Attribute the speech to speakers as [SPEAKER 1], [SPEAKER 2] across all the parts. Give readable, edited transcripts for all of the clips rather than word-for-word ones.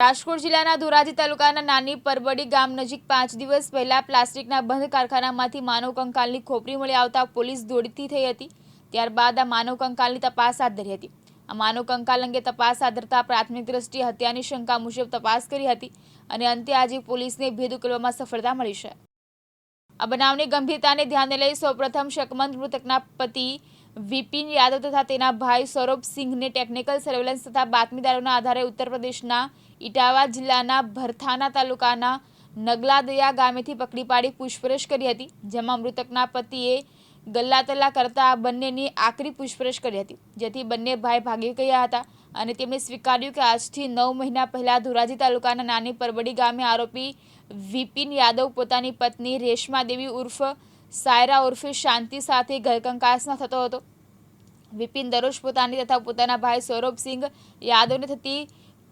[SPEAKER 1] રાજકોટ જિલ્લાના ધોરાજી તાલુકાના નાની પરબડી ગામ નજીક 5 દિવસ પહેલા પ્લાસ્ટિકના બંધ કારખાનામાંથી માનવ કંકાલની ખોપરી મળી આવતા પોલીસ દોડતી થઈ હતી। ત્યારબાદ આ માનવ કંકાલની તપાસ હાથ ધરી હતી। આ માનવ કંકાલ અંગે તપાસ હાથ ધરતા પ્રાથમિક દ્રષ્ટિએ હત્યાની શંકા મુજબ તપાસ કરી હતી અને અંતે આજે પોલીસને ભેદ ઉકેલવામાં સફળતા મળી છે। આ બનાવની ગંભીરતાને ધ્યાને લઈ સૌપ્રથમ શકમંદ મૃતકના પતિ વિપિન યાદવ તથા તેના ભાઈ સૌરભ સિંઘને ટેકનિકલ સર્વેલન્સ તથા બાતમીદારોના આધારે ઉત્તર પ્રદેશના ઇટાવા જિલ્લાના ભરથાના તાલુકાના નગલાદયા ગામેથી પકડી પાડી પૂછપરછ કરી હતી, જેમાં મૃતકના પતિએ ગલ્લાતલ્લા કરતા આ બંનેની આકરી પૂછપરછ કરી હતી, જેથી બંને ભાઈ ભાગી ગયા હતા અને તેમણે સ્વીકાર્યું કે આજથી 9 મહિના પહેલા ધોરાજી તાલુકાના નાની પરબડી ગામે આરોપી વિપિન યાદવ પોતાની પત્ની રેશમા દેવી ઉર્ફ સાયરા ઉર્ફે શાંતિ સાથે ઘરકંકાસમાં થતો હતો। વિપિન દરરોજ પોતાની તથા પોતાના ભાઈ સૌરભ સિંઘ યાદવને થતી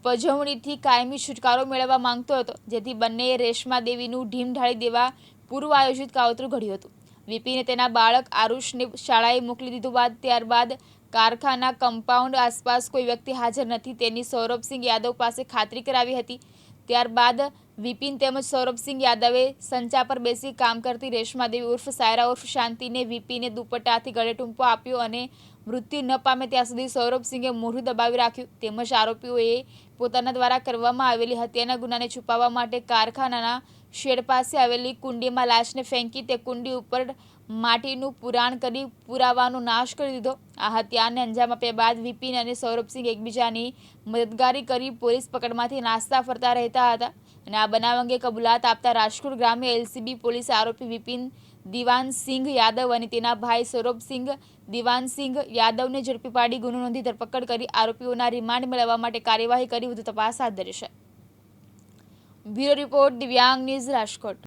[SPEAKER 1] પજવણીથી કાયમી છુટકારો મેળવવા માંગતો હતો, જેથી બંનેએ રેશમા દેવીનું ઢીમ ઢાળી દેવા પૂર્વ આયોજિત કાવતરું ઘડ્યું હતું। વિપિને તેના બાળક આરુષને શાળાએ મોકલી દીધું બાદ ત્યારબાદ કારખાના કમ્પાઉન્ડ આસપાસ કોઈ વ્યક્તિ હાજર નથી તેની સૌરભસિંહ યાદવ પાસે ખાતરી કરાવી હતી। ત્યારબાદ વિપિન તેમજ સૌરભસિંહ યાદવે સંચા પર બેસી કામ કરતી રેશમા દેવી ઉર્ફ સાયરા ઉર્ફ શાંતિને વિપિને દુપટ્ટાથી ગળે ટૂંપો આપ્યો અને મૃત્યુ ન પામે ત્યાં સુધી સૌરભસિંહે મોઢું દબાવી રાખ્યું। તેમજ આરોપીઓએ પોતાના દ્વારા કરવામાં આવેલી હત્યાના ગુનાને છુપાવવા માટે કારખાનાના શેડ પાસે આવેલી કુંડીમાં લાશને ફેંકી તે કુંડી ઉપર માટીનું પુરાણ કરી પુરાવાનો નાશ કરી દીધો। આ હત્યાને અંજામ આપ્યા બાદ વિપિન અને સૌરભસિંહ એકબીજાની મદદગારી કરી પોલીસ પકડમાંથી નાસ્તા ફરતા રહેતા હતા અને આ બનાવ અંગે કબૂલાત આપતા રાજકોટ ગ્રામ્ય એલસીબી પોલીસે આરોપી વિપિન દિવાનસિંઘ યાદવ અને તેના ભાઈ સૌરભસિંહ દિવાનસિંઘ યાદવને ઝડપી પાડી ગુનો નોંધી ધરપકડ કરી આરોપીઓના રિમાન્ડ મેળવવા માટે કાર્યવાહી કરી વધુ તપાસ હાથ ધરી છે। બ્યુરો રિપોર્ટ દિવ્યાંગ ન્યૂઝ રાજકોટ।